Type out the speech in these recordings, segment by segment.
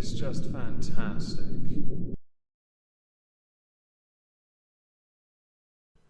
is just fantastic.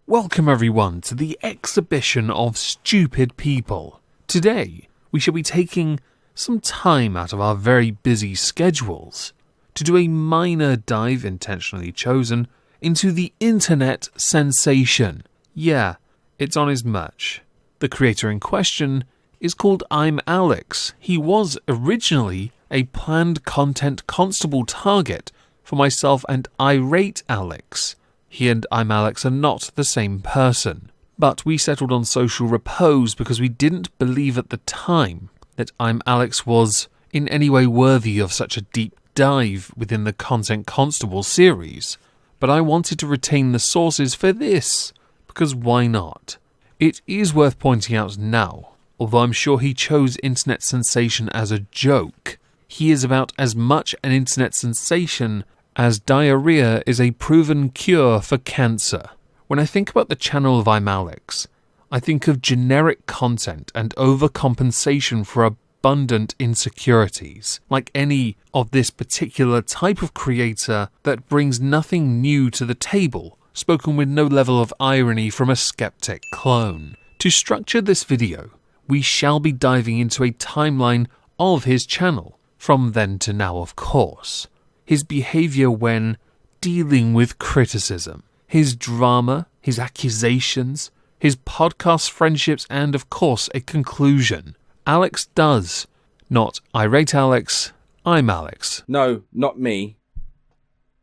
Welcome everyone to the exhibition of stupid people. Today, we shall be taking some time out of our very busy schedules to do a minor dive, intentionally chosen, into the internet sensation. Yeah, it's on his merch. The creator in question is called Imallexx. He was originally a planned content constable target for myself and aLittleLass. He and Imallexx are not the same person, but we settled on social repose because we didn't believe at the time that Imallexx was in any way worthy of such a deep dive within the Content Constable series. But I wanted to retain the sources for this, because why not? It is worth pointing out now, although I'm sure he chose internet sensation as a joke, he is about as much an internet sensation as diarrhea is a proven cure for cancer. When I think about the channel of Imallexx, I think of generic content and overcompensation for abundant insecurities, like any of this particular type of creator that brings nothing new to the table, spoken with no level of irony from a skeptic clone. To structure this video, we shall be diving into a timeline of his channel, from then to now of course, his behaviour when dealing with criticism, his drama, his accusations, his podcast friendships, and of course a conclusion. Alex does, not aLittleLass, Imallexx. No, not me.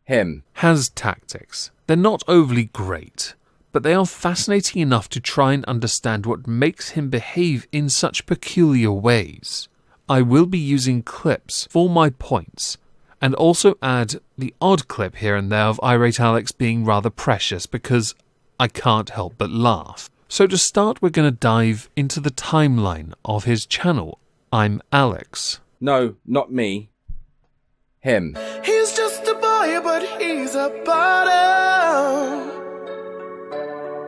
Him. Has tactics. They're not overly great, but they are fascinating enough to try and understand what makes him behave in such peculiar ways. I will be using clips for my points, and also add the odd clip here and there of aLittleLass being rather precious because I can't help but laugh. So to start, we're going to dive into the timeline of his channel, Imallexx. No, not me. Him. He's just a boy, but he's a bottom.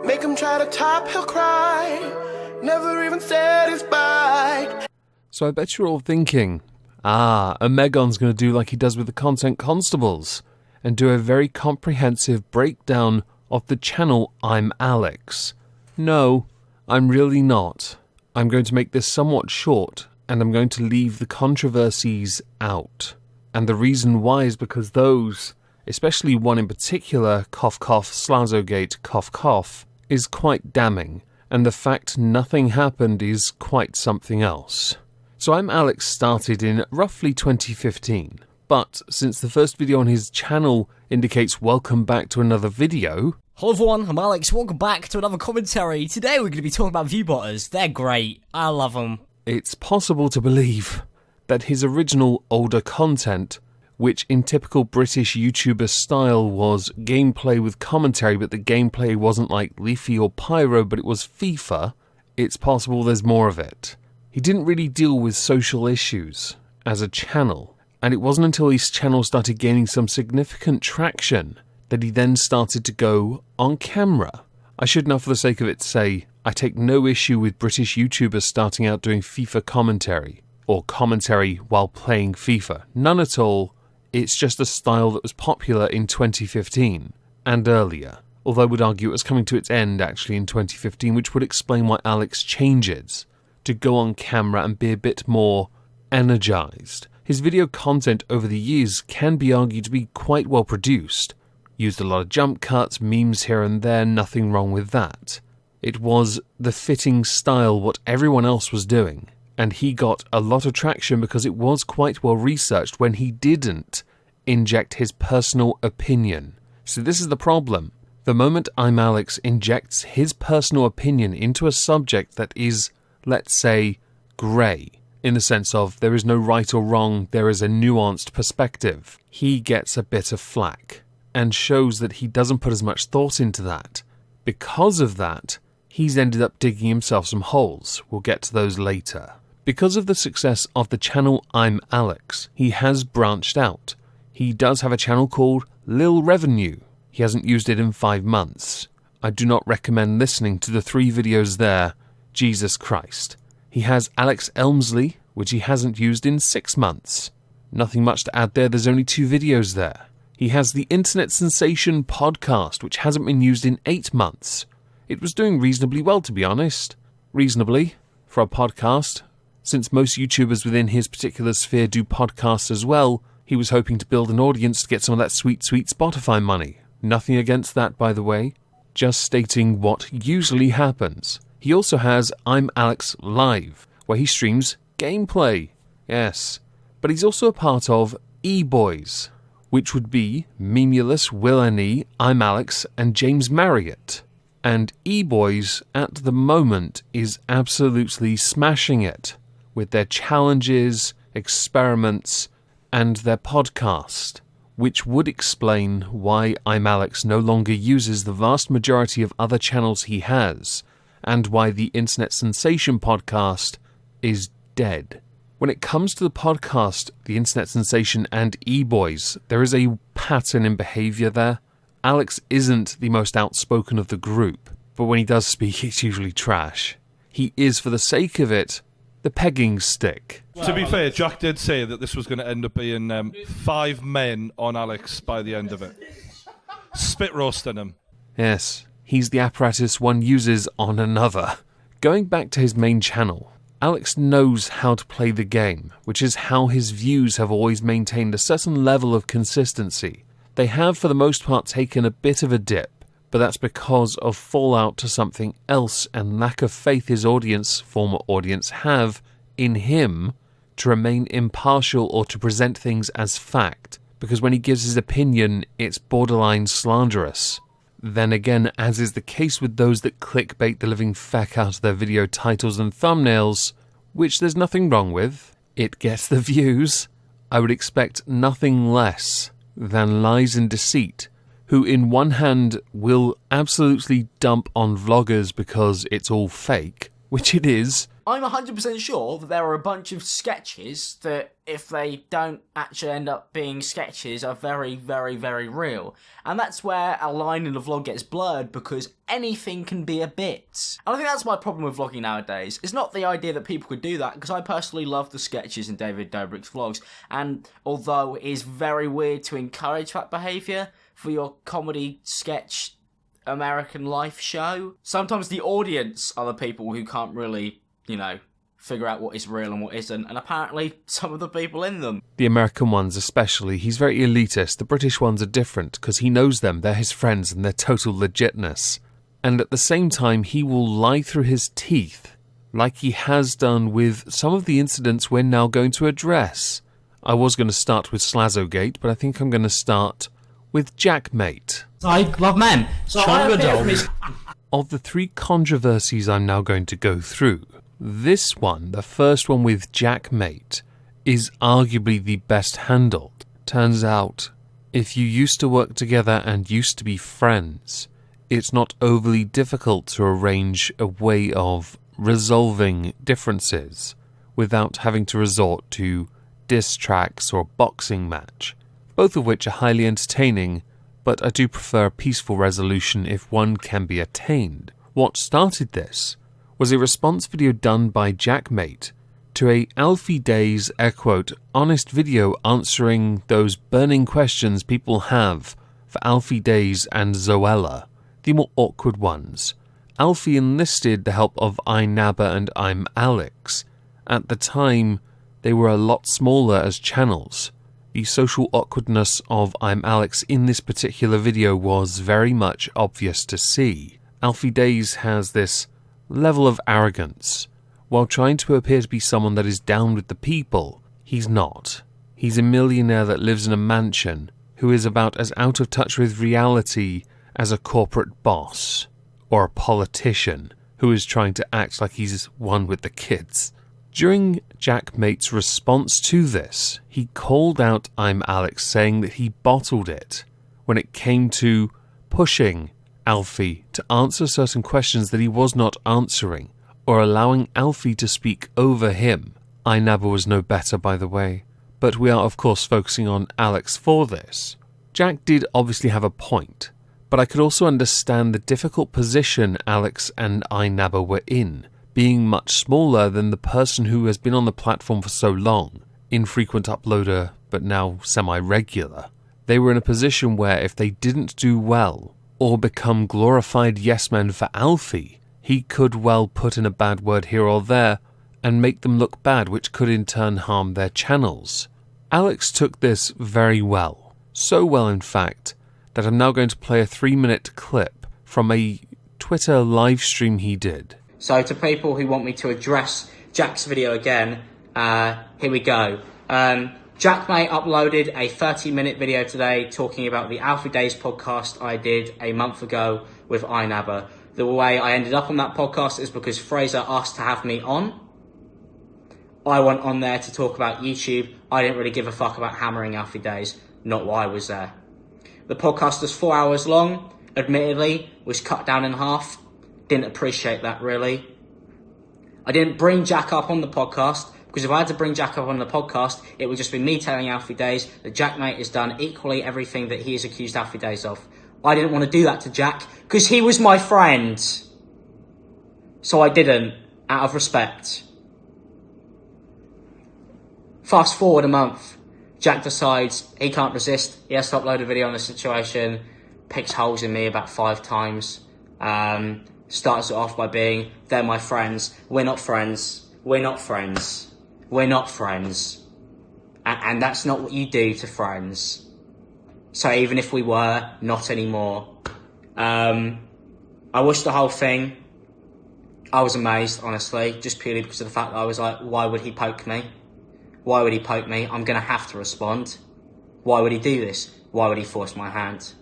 Make him try to top, he'll cry. Never even said his bye. So I bet you're all thinking, Omegon's going to do like he does with the Content Constables and do a very comprehensive breakdown of the channel Imallexx. No, I'm really not. I'm going to make this somewhat short, and I'm going to leave the controversies out. And the reason why is because those, especially one in particular, cough cough, Slazogate, cough cough, is quite damning, and the fact nothing happened is quite something else. So Imallexx started in roughly 2015, but since the first video on his channel indicates welcome back to another video... Hello everyone, I'm Alex, welcome back to another commentary. Today we're going to be talking about viewbotters. They're great, I love them. It's possible to believe that his original older content, which in typical British YouTuber style was gameplay with commentary, but the gameplay wasn't like Leafy or Pyro, but it was FIFA, it's possible there's more of it. He didn't really deal with social issues as a channel, and it wasn't until his channel started gaining some significant traction that he then started to go on camera. I should now, for the sake of it, say I take no issue with British YouTubers starting out doing FIFA commentary, or commentary while playing FIFA. None at all. It's just a style that was popular in 2015 and earlier, although I would argue it was coming to its end actually in 2015, which would explain why Alex changes to go on camera and be a bit more energized. His video content over the years can be argued to be quite well produced. Used a lot of jump cuts, memes here and there, nothing wrong with that. It was the fitting style what everyone else was doing, and he got a lot of traction because it was quite well researched when he didn't inject his personal opinion. So this is the problem. The moment Imallexx injects his personal opinion into a subject that is, let's say, grey, in the sense of there is no right or wrong, there is a nuanced perspective, he gets a bit of flack, and shows that he doesn't put as much thought into that. Because of that, he's ended up digging himself some holes. We'll get to those later. Because of the success of the channel Imallexx, he has branched out. He does have a channel called Lil Revenue. He hasn't used it in 5 months. I do not recommend listening to the 3 videos there. Jesus Christ. He has Alex Elmsley, which he hasn't used in 6 months. Nothing much to add there, there's only 2 videos there. He has the Internet Sensation podcast, which hasn't been used in 8 months. It was doing reasonably well, to be honest. Reasonably, for a podcast. Since most YouTubers within his particular sphere do podcasts as well, he was hoping to build an audience to get some of that sweet, sweet Spotify money. Nothing against that, by the way. Just stating what usually happens. He also has Imallexx Live, where he streams gameplay. Yes. But he's also a part of E-Boys, which would be Memulus, Willany, Imallexx, and James Marriott. And E-Boys, at the moment, is absolutely smashing it with their challenges, experiments, and their podcast, which would explain why Imallexx no longer uses the vast majority of other channels he has, and why the Internet Sensation podcast is dead. When it comes to the podcast, the Internet Sensation and E-Boys, there is a pattern in behaviour there. Alex isn't the most outspoken of the group, but when he does speak, it's usually trash. He is, for the sake of it, the pegging stick. To be fair, Jack did say that this was going to end up being 5 men on Alex by the end of it. Spit roasting him. Yes, he's the apparatus one uses on another. Going back to his main channel, Alex knows how to play the game, which is how his views have always maintained a certain level of consistency. They have, for the most part, taken a bit of a dip, but that's because of fallout to something else and lack of faith his former audience, have in him to remain impartial or to present things as fact, because when he gives his opinion, it's borderline slanderous. Then again, as is the case with those that clickbait the living feck out of their video titles and thumbnails, which there's nothing wrong with, it gets the views, I would expect nothing less than lies and deceit, who in one hand will absolutely dump on vloggers because it's all fake, which it is. I'm 100% sure that there are a bunch of sketches that, if they don't actually end up being sketches, are very, very, very real. And that's where a line in the vlog gets blurred, because anything can be a bit. And I think that's my problem with vlogging nowadays. It's not the idea that people could do that, because I personally love the sketches in David Dobrik's vlogs. And although it is very weird to encourage that behaviour for your comedy sketch American life show, sometimes the audience are the people who can't really, figure out what is real and what isn't, and apparently some of the people in them. The American ones especially, he's very elitist. The British ones are different, because he knows them, they're his friends, and they're total legitness. And at the same time, he will lie through his teeth, like he has done with some of the incidents we're now going to address. I was going to start with Slazogate, but I think I'm going to start with Jackmate. I love men. So Of the 3 controversies I'm now going to go through, this one, the first one with Jackmate, is arguably the best handled. Turns out, if you used to work together and used to be friends, it's not overly difficult to arrange a way of resolving differences without having to resort to diss tracks or a boxing match, both of which are highly entertaining, but I do prefer a peaceful resolution if one can be attained. What started this was a response video done by Jackmate to a Alfie Days, air quote, honest video answering those burning questions people have for Alfie Days and Zoella, the more awkward ones. Alfie enlisted the help of iNabba and Imallexx. At the time, they were a lot smaller as channels. The social awkwardness of Imallexx in this particular video was very much obvious to see. Alfie Days has this level of arrogance. While trying to appear to be someone that is down with the people, he's not. He's a millionaire that lives in a mansion, who is about as out of touch with reality as a corporate boss, or a politician who is trying to act like he's one with the kids. During Jackmate's response to this, he called out Imallexx, saying that he bottled it when it came to pushing Alfie to answer certain questions that he was not answering, or allowing Alfie to speak over him. iNabba was no better, by the way, but we are of course focusing on Alex for this. Jack did obviously have a point, but I could also understand the difficult position Alex and iNabba were in, being much smaller than the person who has been on the platform for so long, infrequent uploader, but now semi-regular, they were in a position where if they didn't do well, or become glorified yes-men for Alfie, he could well put in a bad word here or there, and make them look bad, which could in turn harm their channels. Alex took this very well. So well, in fact, that I'm now going to play a 3-minute clip from a Twitter live stream he did. So to people who want me to address Jack's video again, here we go. Jack Mate uploaded a 30-minute video today talking about the Alfie Days podcast I did a month ago with iNabber. The way I ended up on that podcast is because Fraser asked to have me on. I went on there to talk about YouTube. I didn't really give a fuck about hammering Alfie Days, not why I was there. The podcast was 4 hours long, admittedly, was cut down in half. Didn't appreciate that, really. I didn't bring Jack up on the podcast, because if I had to bring Jack up on the podcast, it would just be me telling Alfie Days that Jack Mate has done equally everything that he has accused Alfie Days of. I didn't want to do that to Jack, because he was my friend. So I didn't, out of respect. Fast forward a month, Jack decides he can't resist, he has to upload a video on the situation, picks holes in me about 5 times, starts it off by being, they're my friends, we're not friends, we're not friends, we're not friends, and that's not what you do to friends. So even if we were, not anymore. I watched the whole thing, I was amazed, honestly, just purely because of the fact that I was like, why would he poke me? Why would he poke me? I'm going to have to respond. Why would he do this? Why would he force my hand?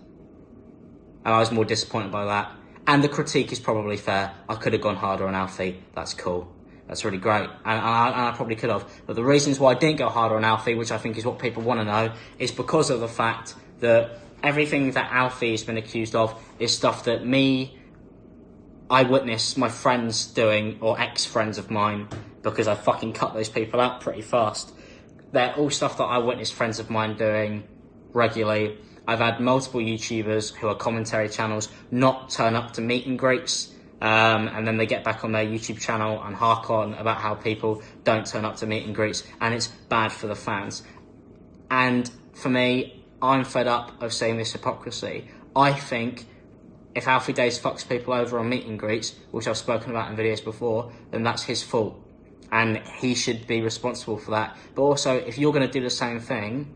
And I was more disappointed by that. And the critique is probably fair. I could have gone harder on Alfie. That's cool. That's really great. And I probably could have. But the reasons why I didn't go harder on Alfie, which I think is what people want to know, is because of the fact that everything that Alfie has been accused of is stuff that I witnessed my friends doing, or ex-friends of mine, because I fucking cut those people out pretty fast. They're all stuff that I witnessed friends of mine doing regularly. I've had multiple YouTubers who are commentary channels not turn up to meet and greets, and then they get back on their YouTube channel and hark on about how people don't turn up to meet and greets, and it's bad for the fans. And for me, I'm fed up of seeing this hypocrisy. I think if Alfie Days fucks people over on meet and greets, which I've spoken about in videos before, then that's his fault. And he should be responsible for that. But also, if you're going to do the same thing,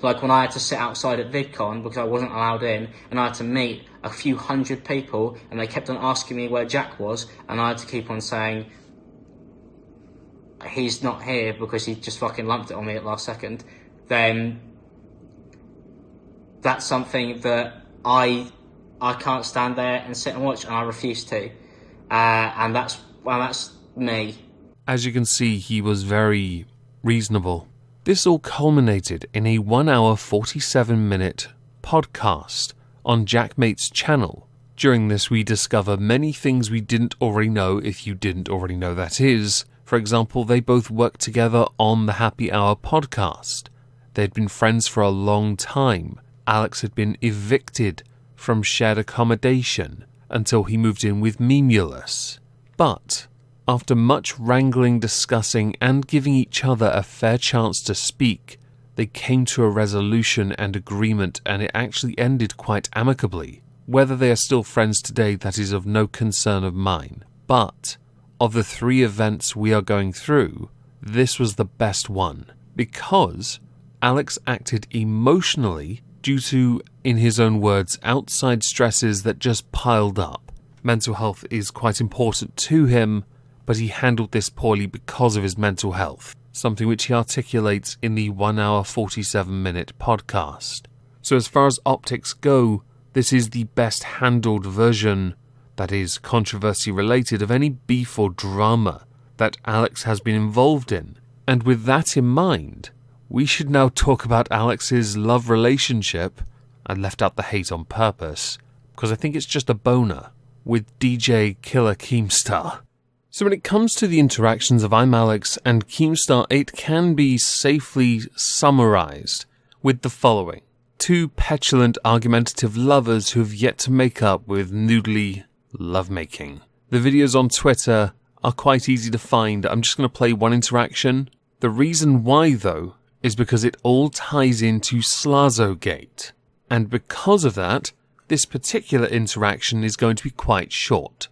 like when I had to sit outside at VidCon because I wasn't allowed in, and I had to meet a few hundred people, and they kept on asking me where Jack was, and I had to keep on saying, he's not here because he just fucking lumped it on me at last second, then that's something that I can't stand there and sit and watch, and I refuse to. And that's me. As you can see, he was very reasonable. This all culminated in a 1 hour 47-minute podcast on Jack Mate's channel. During this, we discover many things we didn't already know, if you didn't already know, that is. For example, they both worked together on the Happy Hour podcast. They'd been friends for a long time. Alex had been evicted from shared accommodation until he moved in with Memulus. But after much wrangling, discussing, and giving each other a fair chance to speak, they came to a resolution and agreement, and it actually ended quite amicably. Whether they are still friends today, that is of no concern of mine. But of the 3 events we are going through, this was the best one, because Alex acted emotionally due to, in his own words, outside stresses that just piled up. Mental health is quite important to him, but he handled this poorly because of his mental health, something which he articulates in the 1 hour 47-minute podcast. So as far as optics go, this is the best handled version, that is controversy related, of any beef or drama that Alex has been involved in. And with that in mind, we should now talk about Alex's love relationship, I left out the hate on purpose, because I think it's just a boner, with DJ Killer Keemstar. So when it comes to the interactions of Imallexx and Keemstar, it can be safely summarized with the following. 2 petulant, argumentative lovers who have yet to make up with noodly lovemaking. The videos on Twitter are quite easy to find. I'm just going to play one interaction. The reason why, though, is because it all ties into Slazogate. And because of that, this particular interaction is going to be quite short.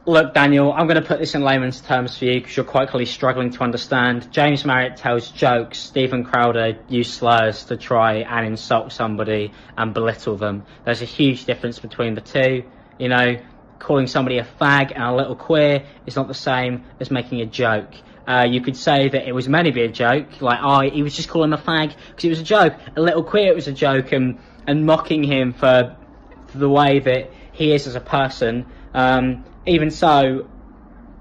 Look, Daniel, I'm going to put this in layman's terms for you because you're quite clearly struggling to understand. James Marriott tells jokes. Stephen Crowder used slurs to try and insult somebody and belittle them. There's a huge difference between the two. You know, calling somebody a fag and a little queer is not the same as making a joke. You could say that it was meant to be a joke, like, he was just calling him a fag because it was a joke. A little queer, it was a joke, and mocking him for the way that he is as a person. Even so,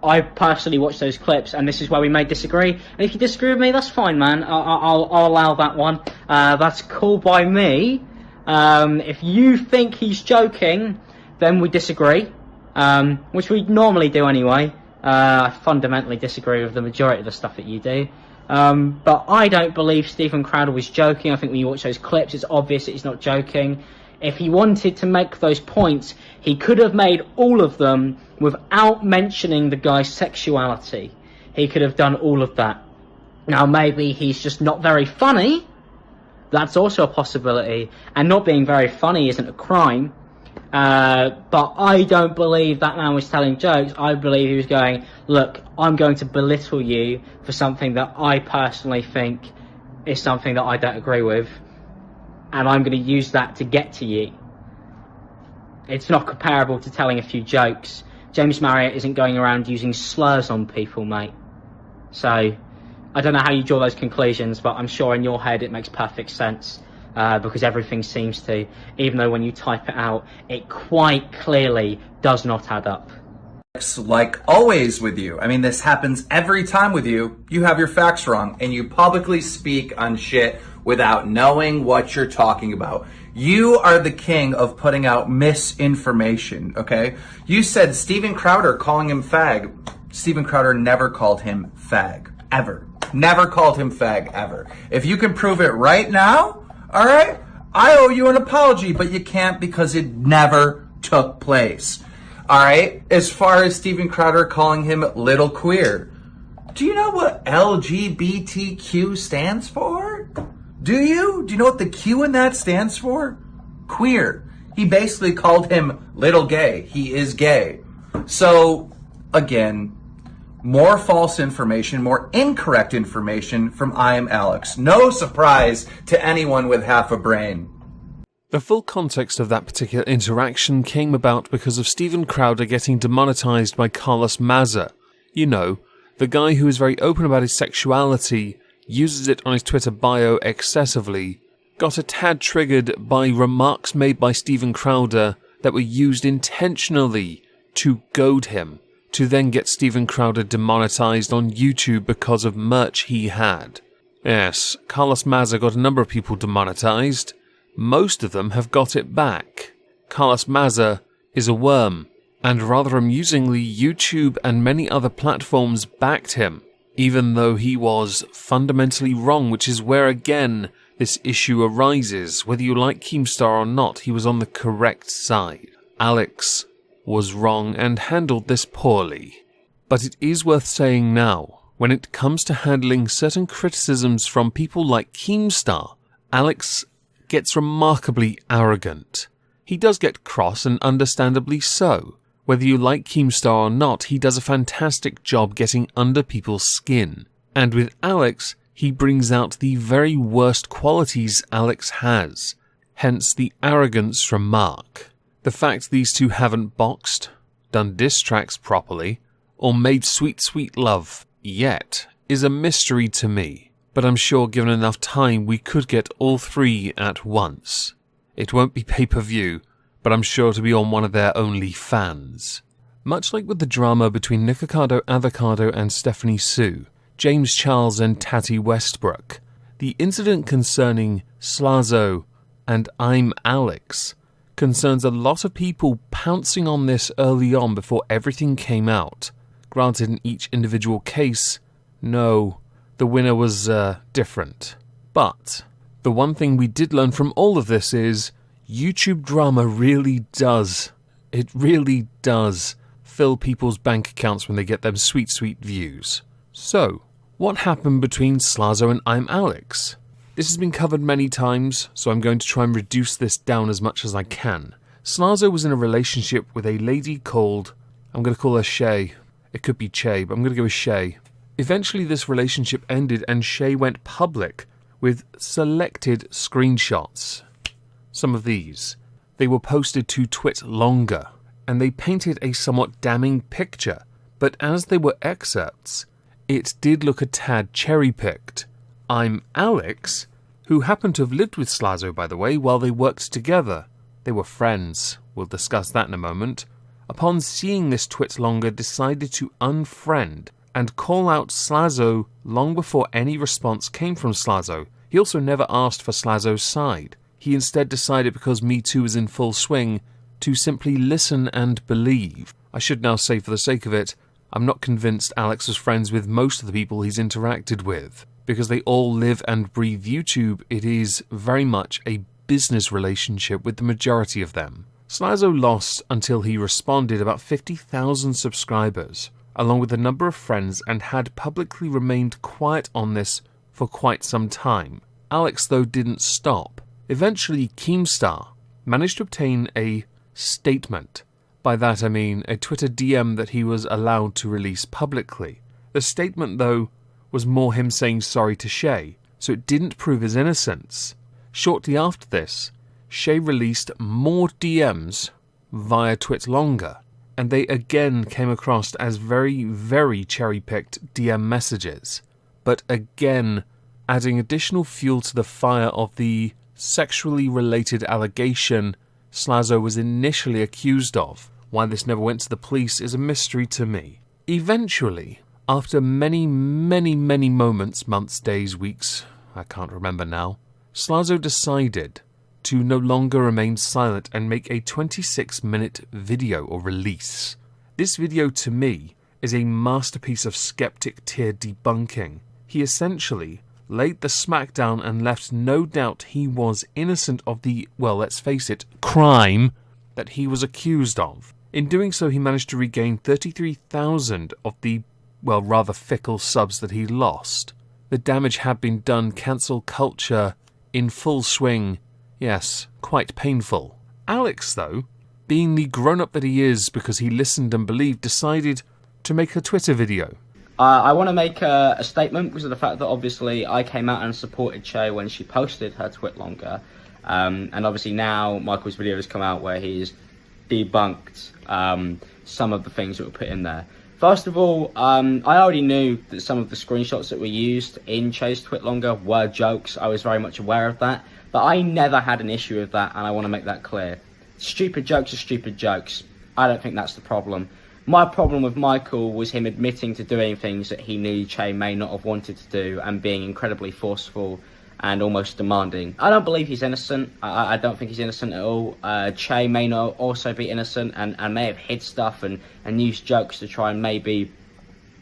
I personally watched those clips, and this is where we may disagree. And if you disagree with me, that's fine, man. I'll allow that one. That's cool by me. If you think he's joking, then we disagree, which we normally do anyway. I fundamentally disagree with the majority of the stuff that you do. But I don't believe Stephen Crowder was joking. I think when you watch those clips, it's obvious that he's not joking. If he wanted to make those points, he could have made all of them without mentioning the guy's sexuality. He could have done all of that. Now, maybe he's just not very funny. That's also a possibility. And not being very funny isn't a crime. But I don't believe that man was telling jokes. I believe he was going, look, I'm going to belittle you for something that I personally think is something that I don't agree with. And I'm going to use that to get to you. It's not comparable to telling a few jokes. James Marriott isn't going around using slurs on people, mate. So, I don't know how you draw those conclusions, but I'm sure in your head it makes perfect sense. Because everything seems to, even though when you type it out, it quite clearly does not add up. Like always with you. I mean, this happens every time with you. You have your facts wrong, and you publicly speak on shit without knowing what you're talking about. You are the king of putting out misinformation, okay? You said Stephen Crowder calling him fag. Stephen Crowder never called him fag. Ever. Never called him fag, ever. If you can prove it right now, all right, I owe you an apology, but you can't because it never took place. All right, as far as Stephen Crowder calling him little queer, do you know what LGBTQ stands for? Do you? Do you know what the Q in that stands for? Queer. He basically called him little gay. He is gay. So, again, more false information, more incorrect information from Imallexx. No surprise to anyone with half a brain. The full context of that particular interaction came about because of Stephen Crowder getting demonetized by Carlos Maza. You know, the guy who is very open about his sexuality, uses it on his Twitter bio excessively, got a tad triggered by remarks made by Stephen Crowder that were used intentionally to goad him, to then get Stephen Crowder demonetized on YouTube because of merch he had. Yes, Carlos Maza got a number of people demonetized. Most of them have got it back. Carlos Maza is a worm, and rather amusingly, YouTube and many other platforms backed him, even though he was fundamentally wrong, which is where, again, this issue arises. Whether you like Keemstar or not, he was on the correct side. Alex was wrong and handled this poorly. But it is worth saying now, when it comes to handling certain criticisms from people like Keemstar, Alex gets remarkably arrogant. He does get cross, and understandably so. Whether you like Keemstar or not, he does a fantastic job getting under people's skin. And with Alex, he brings out the very worst qualities Alex has. Hence the arrogance from Mark. The fact these two haven't boxed, done diss tracks properly, or made sweet, sweet love yet is a mystery to me. But I'm sure given enough time we could get all three at once. It won't be pay-per-view, but I'm sure to be on one of their only fans. Much like with the drama between Nikocado Avocado and Stephanie Sue, James Charles and Tati Westbrook, the incident concerning Slazo and Imallexx concerns a lot of people pouncing on this early on before everything came out. Granted, in each individual case, no, the winner was different. But the one thing we did learn from all of this is YouTube drama really does fill people's bank accounts when they get them sweet, sweet views. So, What happened between Slazo and Imallexx? This has been covered many times, so I'm going to try and reduce this down as much as I can. Slazo was in a relationship with a lady called, I'm going to call her Shay. It could be Che, but I'm going to go with Shay. Eventually this relationship ended and Shay went public with selected screenshots. Some of these. They were posted to TwitLonger, and they painted a somewhat damning picture, but as they were excerpts, it did look a tad cherry-picked. Imallexx, who happened to have lived with Slazo, by the way, while they worked together. They were friends. We'll discuss that in a moment. Upon seeing this TwitLonger, decided to unfriend and call out Slazo long before any response came from Slazo. He also never asked for Slazo's side. He instead decided, because Me Too was in full swing, to simply listen and believe. I should now say, for the sake of it, I'm not convinced Alex was friends with most of the people he's interacted with. Because they all live and breathe YouTube, it is very much a business relationship with the majority of them. Slazo lost, until he responded, about 50,000 subscribers, along with a number of friends, and had publicly remained quiet on this for quite some time. Alex, though, didn't stop. Eventually, Keemstar managed to obtain a statement. By that I mean a Twitter DM that he was allowed to release publicly. The statement, though, was more him saying sorry to Shay, so it didn't prove his innocence. Shortly after this, Shay released more DMs via TwitLonger, and they again came across as very, very cherry-picked DM messages, but again adding additional fuel to the fire of the sexually related allegation Slazo was initially accused of. Why this never went to the police is a mystery to me. Eventually, after many, many, many moments, months, days, weeks, I can't remember now, Slazo decided to no longer remain silent and make a 26-minute video or release. This video, to me, is a masterpiece of skeptic tier debunking. He essentially laid the smackdown and left no doubt he was innocent of the, well, let's face it, crime that he was accused of. In doing so, he managed to regain 33,000 of the, well, rather fickle subs that he lost. The damage had been done, cancel culture in full swing. Yes, quite painful. Alex, though, being the grown-up that he is because he listened and believed, decided to make a Twitter video. I want to make a statement because of the fact that obviously I came out and supported Che when she posted her TwitLonger, and obviously now Michael's video has come out where he's debunked some of the things that were put in there. First of all, I already knew that some of the screenshots that were used in Che's TwitLonger were jokes. I was very much aware of that, but I never had an issue with that, and I want to make that clear. Stupid jokes are stupid jokes. I don't think that's the problem. My problem with Michael was him admitting to doing things that he knew Che may not have wanted to do and being incredibly forceful and almost demanding. I don't believe he's innocent. I don't think he's innocent at all. Che may not also be innocent and may have hid stuff and used jokes to try and maybe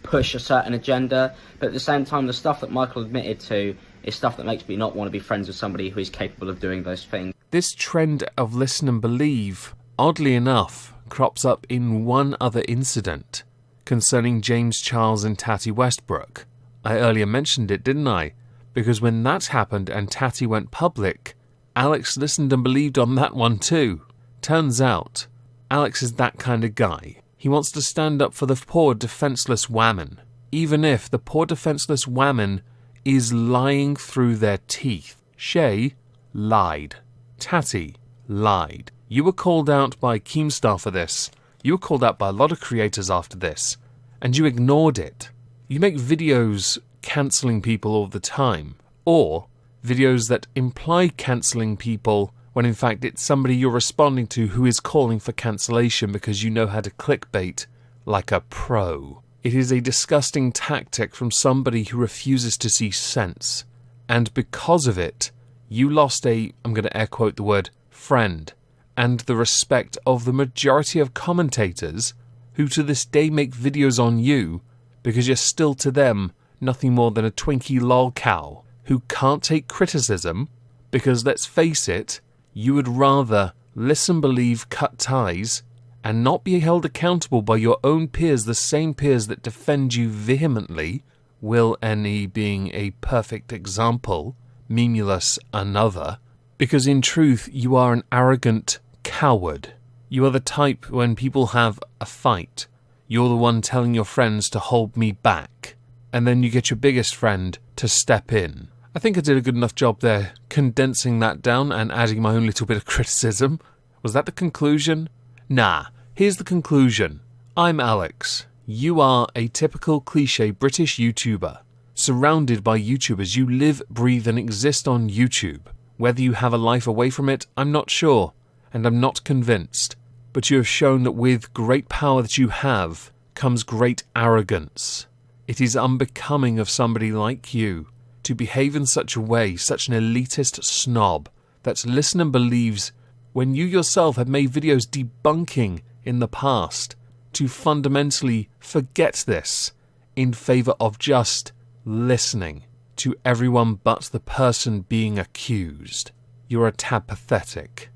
push a certain agenda. But at the same time, the stuff that Michael admitted to is stuff that makes me not want to be friends with somebody who is capable of doing those things. This trend of listen and believe, oddly enough, crops up in one other incident concerning James Charles and Tati Westbrook. I earlier mentioned it, didn't I? Because when that happened and Tati went public, Alex listened and believed on that one too. Turns out, Alex is that kind of guy. He wants to stand up for the poor defenseless woman, even if the poor defenseless woman is lying through their teeth. Shay lied. Tati lied. You were called out by Keemstar for this. You were called out by a lot of creators after this, and you ignored it. You make videos cancelling people all the time, or videos that imply cancelling people when in fact it's somebody you're responding to who is calling for cancellation because you know how to clickbait like a pro. It is a disgusting tactic from somebody who refuses to see sense, and because of it, you lost a, I'm going to air quote the word, friend, and the respect of the majority of commentators who to this day make videos on you because you're still to them nothing more than a Twinkie lol cow who can't take criticism because, let's face it, you would rather listen, believe, cut ties and not be held accountable by your own peers, the same peers that defend you vehemently Will NE being a perfect example, Memulus another, because in truth you are an arrogant coward. You are the type when people have a fight, you're the one telling your friends to hold me back, and then you get your biggest friend to step in. I think I did a good enough job there, condensing that down and adding my own little bit of criticism. Was that the conclusion? Nah, here's the conclusion. I'm Alex. You are a typical cliché British YouTuber. Surrounded by YouTubers, you live, breathe and exist on YouTube. Whether you have a life away from it, I'm not sure, and I'm not convinced. But you have shown that with great power that you have, comes great arrogance. It is unbecoming of somebody like you to behave in such a way, such an elitist snob, that listens and believes when you yourself have made videos debunking in the past, to fundamentally forget this in favour of just listening to everyone but the person being accused. You're a tad pathetic.